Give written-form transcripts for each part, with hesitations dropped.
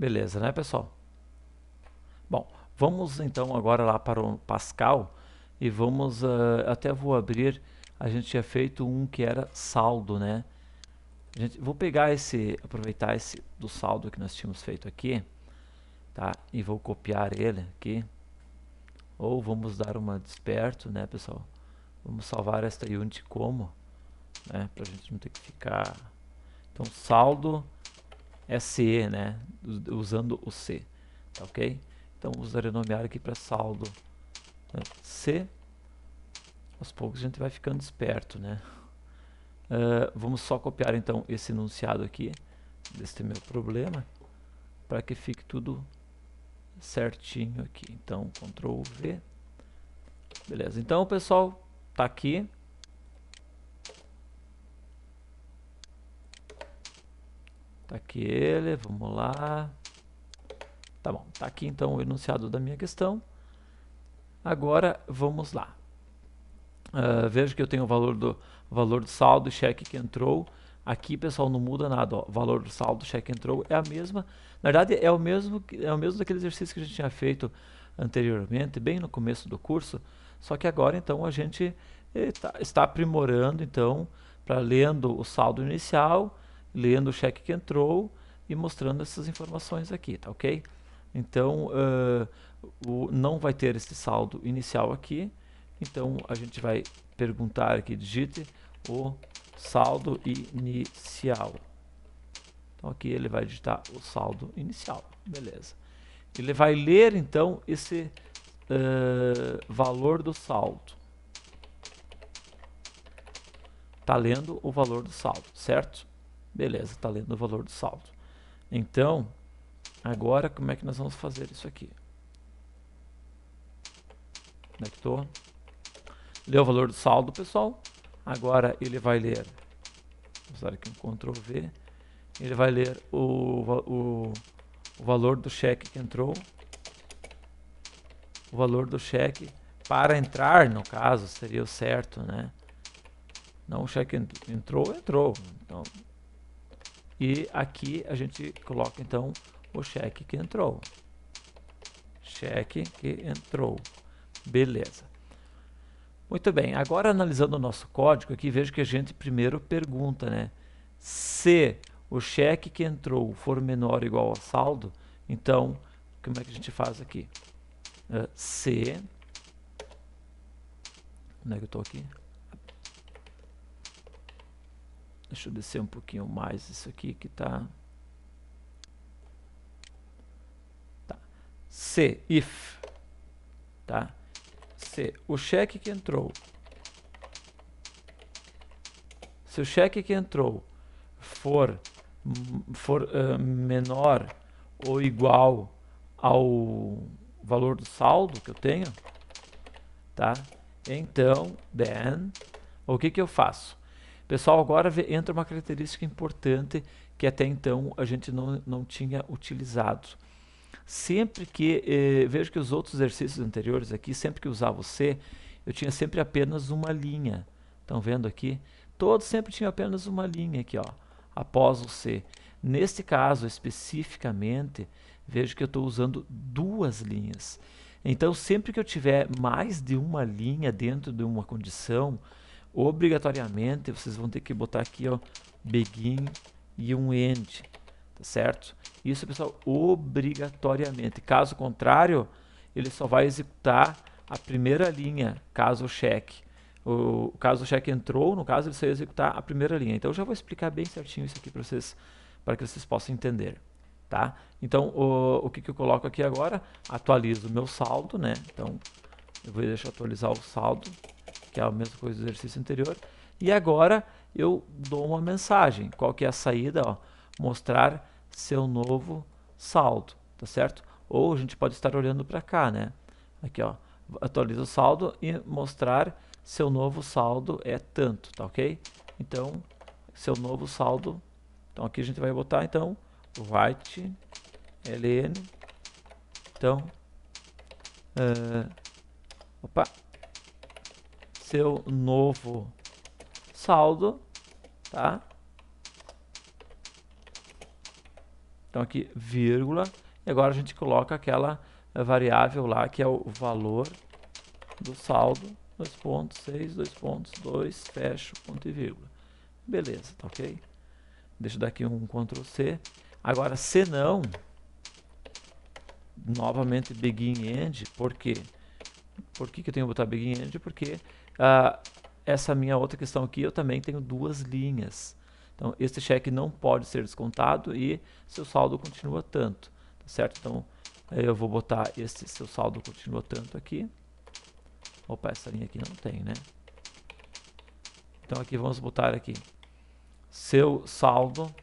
Beleza, né, pessoal? Bom, vamos então agora lá para o Pascal e vamos, até vou abrir, a gente tinha feito um que era saldo, né? Vou pegar aproveitar esse do saldo que nós tínhamos feito aqui, tá? E vou copiar ele aqui, ou vamos dar uma desperto, né, pessoal? Vamos salvar esta unit como, né? Pra gente não ter que ficar... Então, saldo é C, né? Usando o C, tá ok? Então, vamos renomear aqui para saldo, né? C. Aos poucos a gente vai ficando esperto, né? Vamos só copiar então esse enunciado aqui, deste meu problema, para que fique tudo certinho aqui. Então, Ctrl V. Beleza. Então, pessoal, tá aqui. Tá aqui ele, vamos lá. Tá bom, tá aqui então o enunciado da minha questão. Agora, vamos lá. Veja que eu tenho o valor do saldo e cheque que entrou. Aqui, pessoal, não muda nada. Ó. O valor do saldo, cheque que entrou é a mesma. Na verdade, é o mesmo daquele exercício que a gente tinha feito anteriormente, bem no começo do curso. Só que agora, então, a gente está aprimorando, então, para lendo o saldo inicial, lendo o cheque que entrou e mostrando essas informações aqui, tá ok? Então, não vai ter esse saldo inicial aqui. Então, a gente vai perguntar aqui, digite o saldo inicial. Então, aqui ele vai digitar o saldo inicial. Beleza. Ele vai ler, então, esse valor do saldo. Está lendo o valor do saldo, certo? Beleza, está lendo o valor do saldo. Então, agora, como é que nós vamos fazer isso aqui? Conectou. Leu o valor do saldo, pessoal. Agora ele vai ler, vou usar aqui um Ctrl V, ele vai ler o valor do cheque que entrou, o valor do cheque para entrar, no caso, seria o certo, né? Não, o cheque entrou. Então, e aqui a gente coloca então o cheque que entrou. Cheque que entrou. Beleza. Muito bem, agora analisando o nosso código aqui, vejo que a gente primeiro pergunta, né? Se o cheque que entrou for menor ou igual ao saldo, então, como é que a gente faz aqui? Se, onde é que eu estou aqui? Deixa eu descer um pouquinho mais isso aqui que tá... Se, if, tá? Se o cheque que entrou, se o cheque que entrou for menor ou igual ao valor do saldo que eu tenho, tá? Então, then, o que que eu faço? Pessoal, agora entra uma característica importante que até então a gente não tinha utilizado. Sempre que, vejo que os outros exercícios anteriores aqui, sempre que usava o C, eu tinha sempre apenas uma linha. Estão vendo aqui? Todos sempre tinham apenas uma linha aqui, ó, após o C. Neste caso, especificamente, vejo que eu estou usando duas linhas. Então, sempre que eu tiver mais de uma linha dentro de uma condição, obrigatoriamente vocês vão ter que botar aqui, ó, begin e um end, tá certo? Isso, pessoal, obrigatoriamente. Caso contrário, ele só vai executar a primeira linha, caso o cheque. Caso o cheque entrou, no caso, ele só vai executar a primeira linha. Então, eu já vou explicar bem certinho isso aqui para que vocês possam entender. Tá? Então, o que eu coloco aqui agora? Atualizo o meu saldo, né? Então, eu vou deixar atualizar o saldo, que é a mesma coisa do exercício anterior. E agora, eu dou uma mensagem. Qual que é a saída? Ó, mostrar seu novo saldo, tá certo? Ou a gente pode estar olhando para cá, né? Aqui, ó, atualiza o saldo e mostrar seu novo saldo é tanto, tá ok? Então, seu novo saldo, então aqui a gente vai botar, então, write ln, então, opa, seu novo saldo, tá? Então aqui, vírgula, e agora a gente coloca aquela variável lá, que é o valor do saldo, 2.6, 2.2, fecho, ponto e vírgula. Beleza, tá ok? Deixa eu dar aqui um Ctrl C. Agora, se não, novamente begin end, por quê? Por que eu tenho que botar begin end? Porque essa minha outra questão aqui, eu também tenho duas linhas. Então, este cheque não pode ser descontado e seu saldo continua tanto, tá certo? Então, eu vou botar esse seu saldo continua tanto aqui. Opa, essa linha aqui não tem, né? Então, aqui vamos botar aqui seu saldo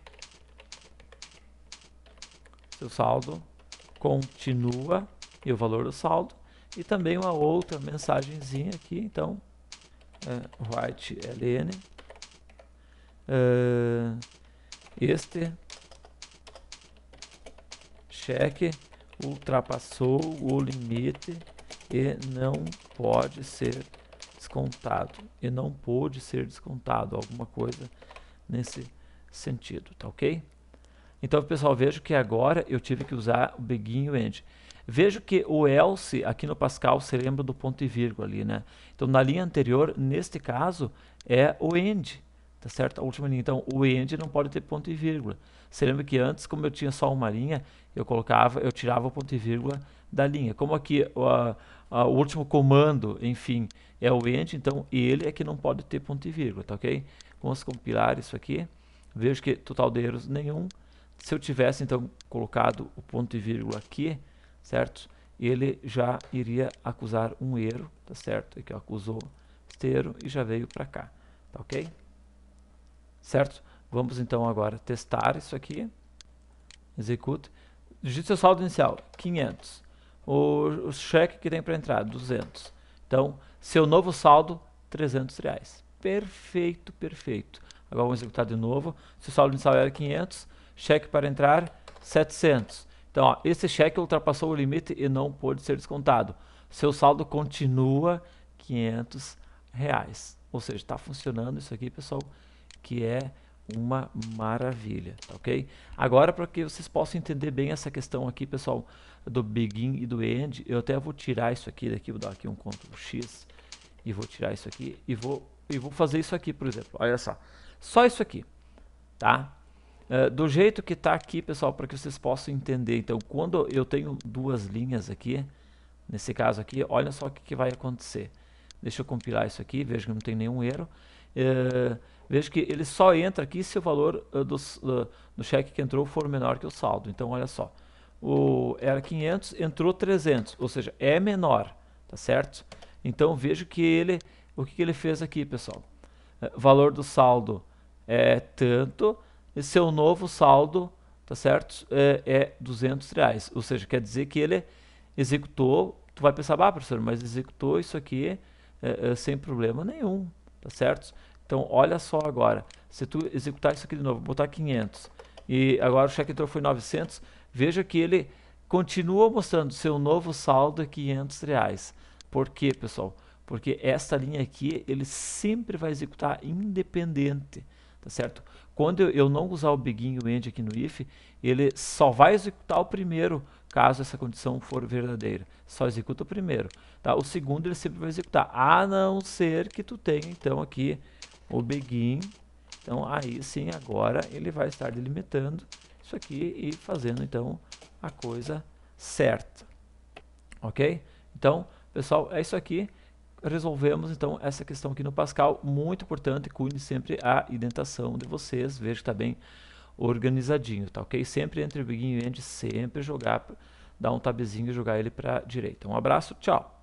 continua e o valor do saldo, e também uma outra mensagenzinha aqui, então write ln este cheque ultrapassou o limite e não pode ser descontado, e não pôde ser descontado, alguma coisa nesse sentido, tá ok? Então, pessoal, vejo que agora eu tive que usar o begin e o end. Vejo que o else aqui no Pascal se lembra do ponto e vírgula ali, né? Então, na linha anterior, neste caso, é o end, tá certo? A última linha. Então, o end não pode ter ponto e vírgula. Você lembra que antes, como eu tinha só uma linha, eu tirava o ponto e vírgula da linha. Como aqui o último comando, enfim, é o end, então ele é que não pode ter ponto e vírgula, tá ok? Vamos compilar isso aqui. Vejo que total de erros nenhum. Se eu tivesse, então, colocado o ponto e vírgula aqui, certo? Ele já iria acusar um erro, tá certo? Aqui, ó, acusou este erro e já veio para cá, tá ok? Certo? Vamos, então, agora testar isso aqui. Execute. Digite seu saldo inicial, 500. O cheque que tem para entrar, 200. Então, seu novo saldo, R$300. Perfeito, perfeito. Agora vamos executar de novo. Se o saldo inicial era 500, cheque para entrar, 700. Então, ó, esse cheque ultrapassou o limite e não pôde ser descontado. Seu saldo continua R$500. Ou seja, está funcionando isso aqui, pessoal, que é uma maravilha, tá ok? Agora, para que vocês possam entender bem essa questão aqui, pessoal, do begin e do end, eu até vou tirar isso aqui daqui, vou dar aqui um Ctrl X e vou tirar isso aqui e vou fazer isso aqui, por exemplo. Olha só isso aqui, tá? Do jeito que está aqui, pessoal, para que vocês possam entender. Então, quando eu tenho duas linhas aqui, nesse caso aqui, olha só o que vai acontecer. Deixa eu compilar isso aqui, veja que não tem nenhum erro. Veja que ele só entra aqui se o valor do cheque que entrou for menor que o saldo. Então, olha só. Era 500, entrou 300, ou seja, é menor, tá certo? Então, veja que o que ele fez aqui, pessoal. Valor do saldo é tanto, e seu novo saldo, tá certo? É R$200. Ou seja, quer dizer que ele executou, tu vai pensar, professor, mas executou isso aqui sem problema nenhum, tá certo? Então, olha só agora, se tu executar isso aqui de novo, botar 500, e agora o cheque entrou foi 900, veja que ele continua mostrando seu novo saldo é R$500. Por quê, pessoal? Porque esta linha aqui, ele sempre vai executar independente, tá certo? Quando eu não usar o begin e o end aqui no if, ele só vai executar o primeiro, caso essa condição for verdadeira. Só executa o primeiro, tá? O segundo ele sempre vai executar, a não ser que tu tenha, então, aqui o begin. Então, aí sim, agora ele vai estar delimitando isso aqui e fazendo, então, a coisa certa. Ok? Então, pessoal, é isso aqui. Resolvemos então essa questão aqui no Pascal, muito importante, cuide sempre a indentação de vocês, veja que está bem organizadinho, tá ok? Sempre entre o begin e o end, sempre jogar, dar um tabzinho e jogar ele para a direita. Um abraço, tchau!